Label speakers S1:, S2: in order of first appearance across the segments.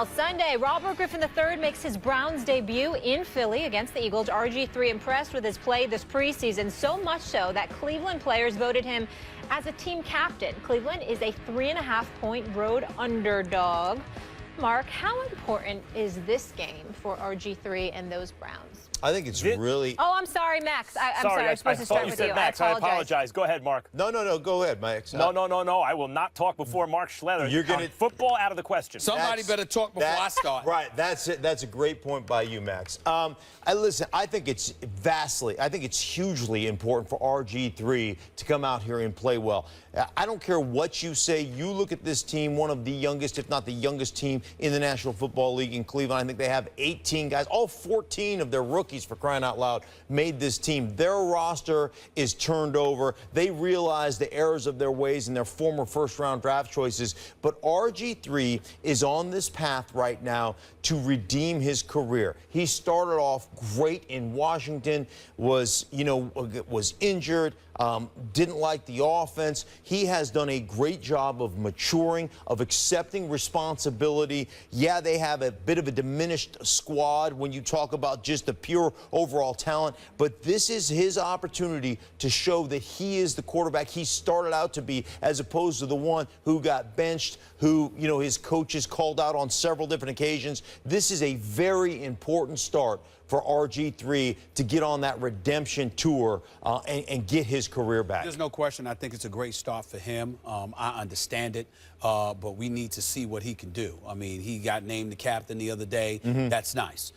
S1: Well, Sunday, Robert Griffin III makes his Browns debut in Philly against the Eagles. RG3 impressed with his play this preseason, so much so that Cleveland players voted him as a team captain. Cleveland is a 3.5-point road underdog. Mark, how important is this game for RG3 and those Browns?
S2: I think it's really...
S1: Oh, I'm sorry, Max. I'm sorry. I was supposed to start with you.
S3: Max. I apologize. Go ahead, Mark.
S2: No. Go ahead, Max.
S3: No. I will not talk before Mark Schletter.
S2: You're going to...
S3: Football out of the question.
S4: Somebody better talk before I start.
S2: Right. That's it. That's a great point by you, Max. Listen, I think it's hugely important for RG3 to come out here and play well. I don't care what you say. You look at this team, one of the youngest, if not the youngest team in the National Football League in Cleveland. I think they have 18 guys. All 14 of their rookies, for crying out loud, made this team. Their roster is turned over. They realize the errors of their ways and their former first-round draft choices. But RG3 is on this path right now to redeem his career. He started off great in Washington, was injured, didn't like the offense. He has done a great job of maturing, of accepting responsibility. Yeah, they have a bit of a diminished squad when you talk about just the pure overall talent, but this is his opportunity to show that he is the quarterback he started out to be, as opposed to the one who got benched, who, his coaches called out on several different occasions. This is a very important start for RG3 to get on that redemption tour and get his career back.
S4: There's no question. I think it's a great start for him. I understand it, but we need to see what he can do. I mean, he got named the captain the other day. That's nice.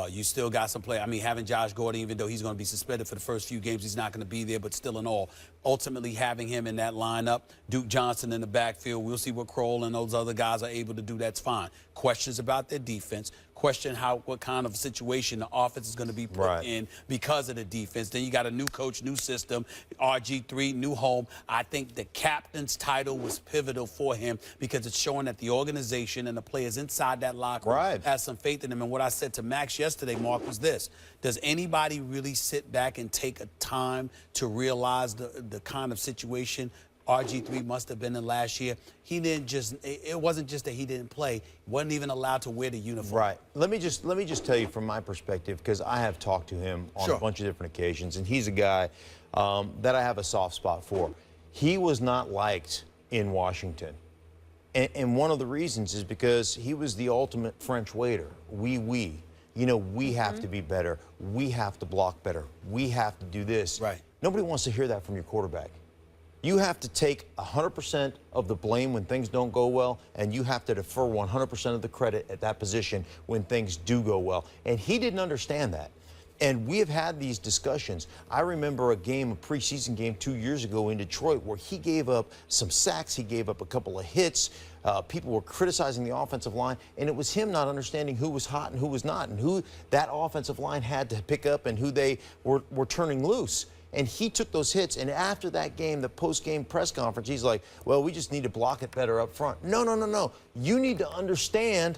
S4: You still got some play. I mean, having Josh Gordon, even though he's going to be suspended for the first few games, he's not going to be there, but still in all, ultimately having him in that lineup, Duke Johnson in the backfield, we'll see what Kroll and those other guys are able to do. That's fine. Questions about their defense. Question what kind of situation the offense is going to be put in because of the defense. Then you got a new coach, new system, RG3, new home. I think the captain's title was pivotal for him because it's showing that the organization and the players inside that locker room has some faith in him. And what I said to Max yesterday, Mark, was this. Does anybody really sit back and take a time to realize the kind of situation RG3 must have been in last year? He didn't just, it wasn't just that he didn't play, wasn't even allowed to wear the uniform.
S2: Right. Let me just tell you from my perspective, because I have talked to him on a bunch of different occasions, and he's a guy that I have a soft spot for. He was not liked in Washington. And one of the reasons is because he was the ultimate French waiter. We have to be better. We have to block better. We have to do this.
S4: Right.
S2: Nobody wants to hear that from your quarterback. You have to take 100% of the blame when things don't go well, and you have to defer 100% of the credit at that position when things do go well. And he didn't understand that. And we have had these discussions. I remember a preseason game 2 years ago in Detroit where he gave up some sacks, he gave up a couple of hits. People were criticizing the offensive line, and it was him not understanding who was hot and who was not, and who that offensive line had to pick up and who they were turning loose. And he took those hits, and after that game, the post-game press conference, he's like, well, we just need to block it better up front. No. You need to understand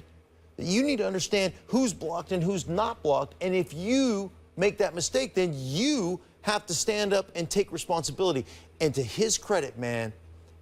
S2: who's blocked and who's not blocked, and if you make that mistake, then you have to stand up and take responsibility. And to his credit, man,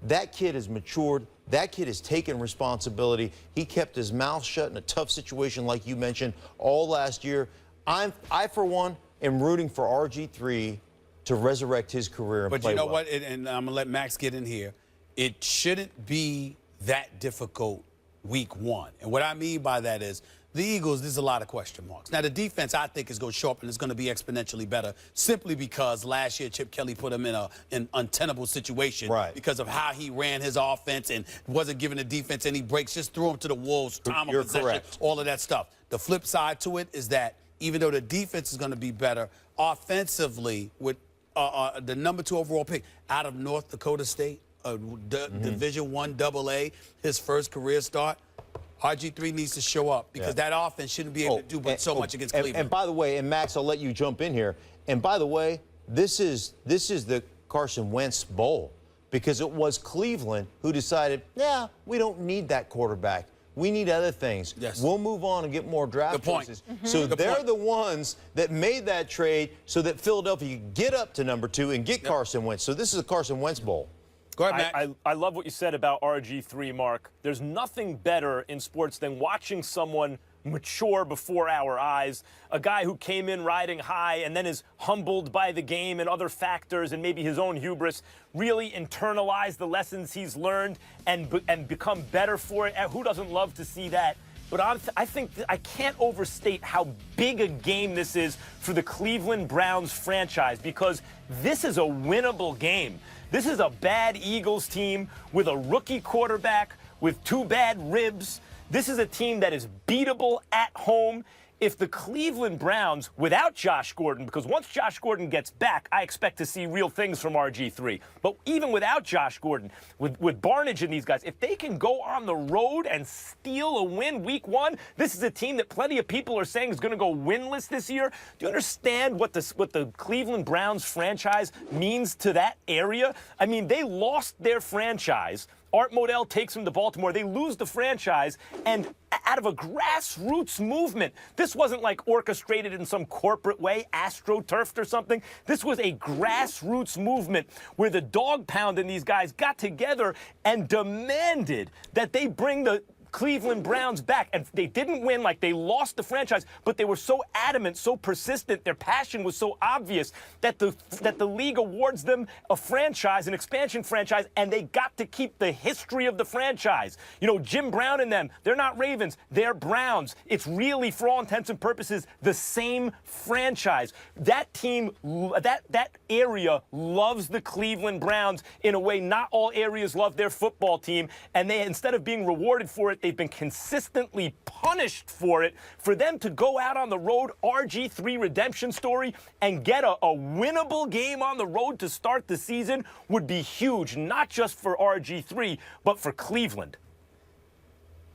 S2: that kid has matured. That kid has taken responsibility. He kept his mouth shut in a tough situation, like you mentioned, all last year. I, for one, am rooting for RG3 to resurrect his career and play well.
S4: But you know what, and I'm going to let Max get in here, it shouldn't be that difficult week one. And what I mean by that is the Eagles, there's a lot of question marks. Now, the defense, I think, is going to show up and it's going to be exponentially better simply because last year Chip Kelly put him in an untenable situation because of how he ran his offense and wasn't giving the defense any breaks, just threw him to the wolves, time of possession, all of that stuff. The flip side to it is that even though the defense is going to be better, offensively, with the #2 overall pick out of North Dakota State, Division I AA, his first career start, RG3 needs to show up because that offense shouldn't be able to do but so much against Cleveland.
S2: And by the way, and Max, I'll let you jump in here. And by the way, this is the Carson Wentz Bowl because it was Cleveland who decided, yeah, we don't need that quarterback. We need other things.
S4: Yes.
S2: We'll move on and get more draft choices. So they're the ones that made that trade so that Philadelphia could get up to #2 and get Carson Wentz. So this is a Carson Wentz Bowl.
S4: Go ahead, Max.
S3: I love what you said about RG3, Mark. There's nothing better in sports than watching someone mature before our eyes. A guy who came in riding high and then is humbled by the game and other factors and maybe his own hubris, really internalize the lessons he's learned and become better for it. Who doesn't love to see that? But I think I can't overstate how big a game this is for the Cleveland Browns franchise, because this is a winnable game. This is a bad Eagles team with a rookie quarterback with 2 bad ribs. This is a team that is beatable at home. If the Cleveland Browns, without Josh Gordon, because once Josh Gordon gets back, I expect to see real things from RG3. But even without Josh Gordon, with Barnage and these guys, if they can go on the road and steal a win week 1, this is a team that plenty of people are saying is going to go winless this year. Do you understand what the Cleveland Browns franchise means to that area? I mean, they lost their franchise. Art Modell takes them to Baltimore. They lose the franchise, and out of a grassroots movement. This wasn't like orchestrated in some corporate way, astroturfed or something. This was a grassroots movement where the dog pound and these guys got together and demanded that they bring the Cleveland Browns back. And they didn't win, like they lost the franchise, but they were so adamant, so persistent, their passion was so obvious that the league awards them a franchise, an expansion franchise, and they got to keep the history of the franchise. You know, Jim Brown and them, they're not Ravens, they're Browns. It's really, for all intents and purposes, the same franchise. That team, that area loves the Cleveland Browns in a way not all areas love their football team, and they, instead of being rewarded for it, they've been consistently punished for it. For them to go out on the road, RG3 redemption story, and get a winnable game on the road to start the season would be huge, not just for RG3, but for Cleveland.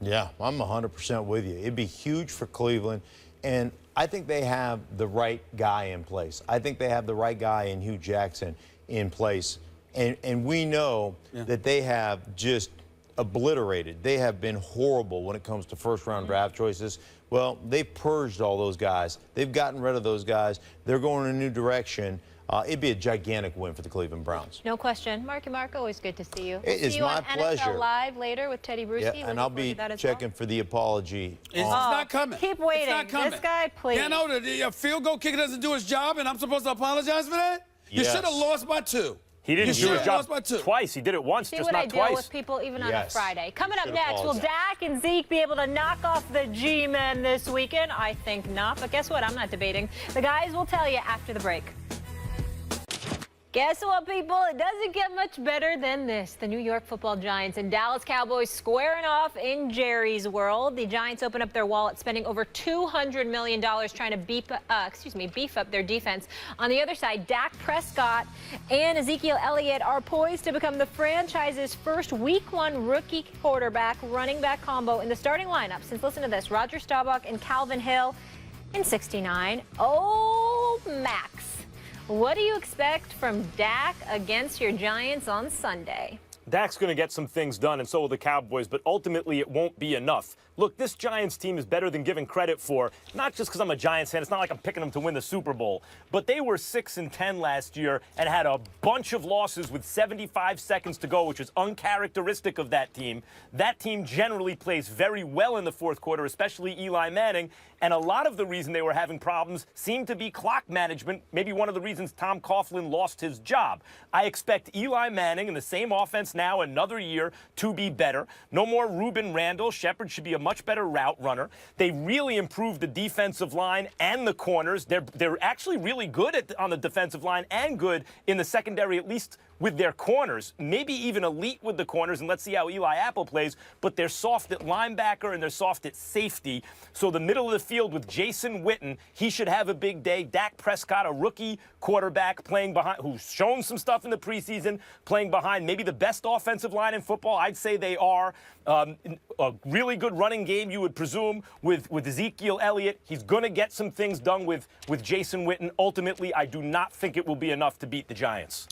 S2: Yeah, I'm 100% with you. It'd be huge for Cleveland, and I think they have the right guy in place. I think they have the right guy in Hugh Jackson in place, and we know that they have just obliterated. They have been horrible when it comes to first-round draft choices. Well, they've purged all those guys. They've gotten rid of those guys. They're going in a new direction. It'd be a gigantic win for the Cleveland Browns.
S1: No question. Marky Mark, always good to see you.
S2: It is my pleasure.
S1: NFL Live later with Teddy Bruschi.
S2: Yeah, and I'll be checking for the apology.
S4: It's not coming.
S1: Keep waiting.
S4: It's not coming.
S1: This guy, please.
S4: Yeah, no, the field goal kicker doesn't do his job, and I'm supposed to apologize for that? You should have lost by 2.
S3: He didn't do his job twice. He did it once, just not twice.
S1: See what I deal with people even on a Friday. Coming up next, will Dak and Zeke be able to knock off the G-Men this weekend? I think not, but guess what? I'm not debating. The guys will tell you after the break. Guess what, people? It doesn't get much better than this. The New York Football Giants and Dallas Cowboys squaring off in Jerry's world. The Giants open up their wallet, spending over $200 million trying to beef up their defense. On the other side, Dak Prescott and Ezekiel Elliott are poised to become the franchise's first Week 1 rookie quarterback running back combo in the starting lineup since, listen to this, Roger Staubach and Calvin Hill in '69. Oh, Max. What do you expect from Dak against your Giants on Sunday?
S3: Dak's going to get some things done, and so will the Cowboys, but ultimately it won't be enough. Look, this Giants team is better than given credit for, not just because I'm a Giants fan. It's not like I'm picking them to win the Super Bowl, but they were 6-10 last year and had a bunch of losses with 75 seconds to go, which is uncharacteristic of that team. That team generally plays very well in the fourth quarter, especially Eli Manning, and a lot of the reason they were having problems seemed to be clock management, maybe one of the reasons Tom Coughlin lost his job. I expect Eli Manning in the same offense now another year to be better. No more Reuben Randall. Shepard should be a much better route runner. They really improved the defensive line and the corners. They're actually really good on the defensive line and good in the secondary, at least with their corners, maybe even elite with the corners, and let's see how Eli Apple plays, but they're soft at linebacker and they're soft at safety. So the middle of the field with Jason Witten, he should have a big day. Dak Prescott, a rookie quarterback playing behind, who's shown some stuff in the preseason, playing behind maybe the best offensive line in football. I'd say they are. A really good running game, you would presume, with Ezekiel Elliott. He's going to get some things done with Jason Witten. Ultimately, I do not think it will be enough to beat the Giants.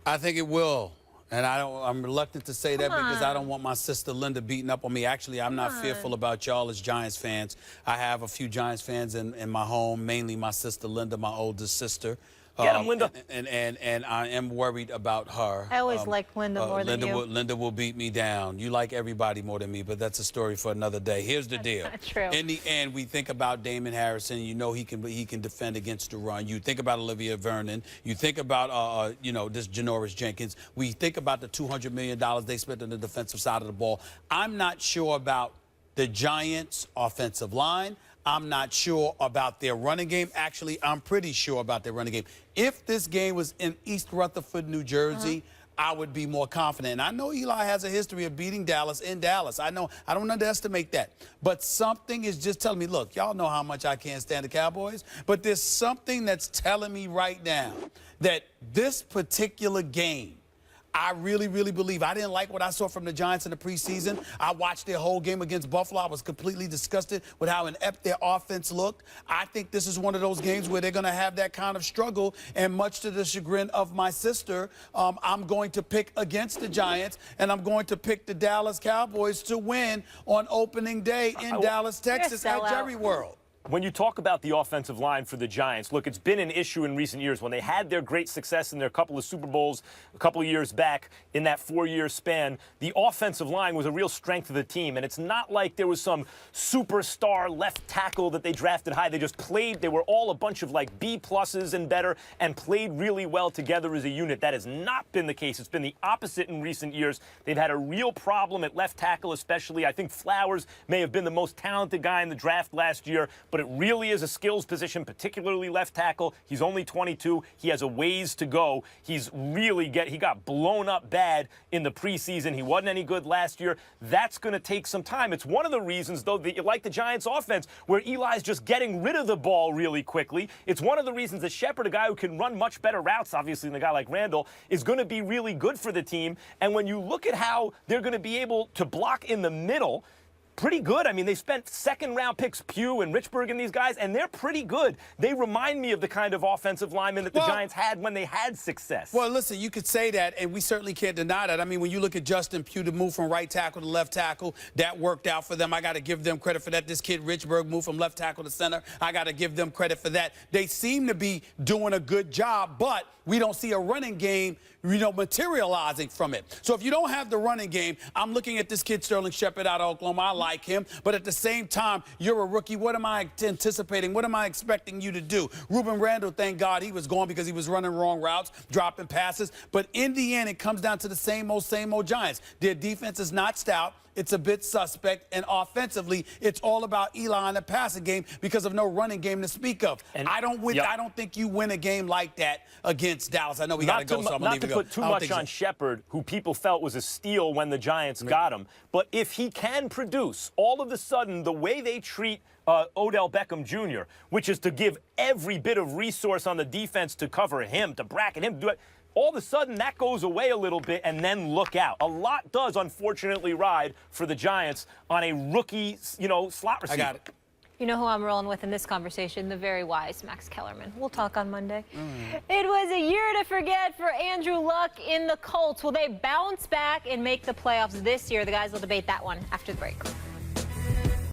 S4: I think it will. And I'm reluctant to say that because I don't want my sister Linda beating up on me. Actually, I'm not fearful about y'all as Giants fans. I have a few Giants fans in my home, mainly my sister Linda, my oldest sister.
S3: Get him, Linda.
S4: And I am worried about her.
S1: I always liked Linda more than you.
S4: Linda will beat me down. You like everybody more than me, but that's a story for another day. Here's the deal.
S1: Not true.
S4: In the end, we think about Damon Harrison. You know he can defend against the run. You think about Olivia Vernon. You think about this Janoris Jenkins. We think about the $200 million they spent on the defensive side of the ball. I'm not sure about the Giants' offensive line. I'm not sure about their running game. Actually, I'm pretty sure about their running game. If this game was in East Rutherford, New Jersey, I would be more confident. And I know Eli has a history of beating Dallas in Dallas. I know. I don't underestimate that. But something is just telling me, look, y'all know how much I can't stand the Cowboys, but there's something that's telling me right now that this particular game, I really, really believe. I didn't like what I saw from the Giants in the preseason. I watched their whole game against Buffalo. I was completely disgusted with how inept their offense looked. I think this is one of those games where they're going to have that kind of struggle, and much to the chagrin of my sister, I'm going to pick against the Giants, and I'm going to pick the Dallas Cowboys to win on opening day in Dallas, Texas at Jerry World.
S3: When you talk about the offensive line for the Giants, look, it's been an issue in recent years. When they had their great success in their couple of Super Bowls a couple of years back in that 4-year span, the offensive line was a real strength of the team. And it's not like there was some superstar left tackle that they drafted high. They just played. They were all a bunch of like B pluses and better and played really well together as a unit. That has not been the case. It's been the opposite in recent years. They've had a real problem at left tackle, especially. I think Flowers may have been the most talented guy in the draft last year, but it really is a skills position, particularly left tackle. He's only 22. He has a ways to go. He got blown up bad in the preseason. He wasn't any good last year. That's going to take some time. It's one of the reasons, though, that you like the Giants' offense, where Eli's just getting rid of the ball really quickly. It's one of the reasons that Shepard, a guy who can run much better routes, obviously, than a guy like Randall, is going to be really good for the team. And when you look at how they're going to be able to block in the middle, pretty good. I mean, they spent second-round picks, Pugh and Richburg and these guys, and they're pretty good. They remind me of the kind of offensive linemen that the Giants had when they had success.
S4: Well, listen, you could say that, and we certainly can't deny that. I mean, when you look at Justin Pugh to move from right tackle to left tackle, that worked out for them. I got to give them credit for that. This kid, Richburg, moved from left tackle to center. I got to give them credit for that. They seem to be doing a good job, but we don't see a running game, materializing from it. So if you don't have the running game, I'm looking at this kid, Sterling Shepard, out of Oklahoma. I like him. But at the same time, you're a rookie. What am I anticipating? What am I expecting you to do? Ruben Randall, thank God he was gone because he was running wrong routes, dropping passes. But in the end, it comes down to the same old Giants. Their defense is not stout. It's a bit suspect, and offensively, it's all about Eli in the passing game because of no running game to speak of. And I don't think you win a game like that against Dallas. I know we got to go, so I'm going to leave it go.
S3: Not to put too much on Shepard, who people felt was a steal when the Giants got him. But if he can produce, all of a sudden, the way they treat Odell Beckham Jr., which is to give every bit of resource on the defense to cover him, to bracket him, do it. All of a sudden, that goes away a little bit, and then look out. A lot does, unfortunately, ride for the Giants on a rookie, slot receiver.
S4: I got it.
S1: You know who I'm rolling with in this conversation? The very wise Max Kellerman. We'll talk on Monday. It was a year to forget for Andrew Luck in the Colts. Will they bounce back and make the playoffs this year? The guys will debate that one after the break.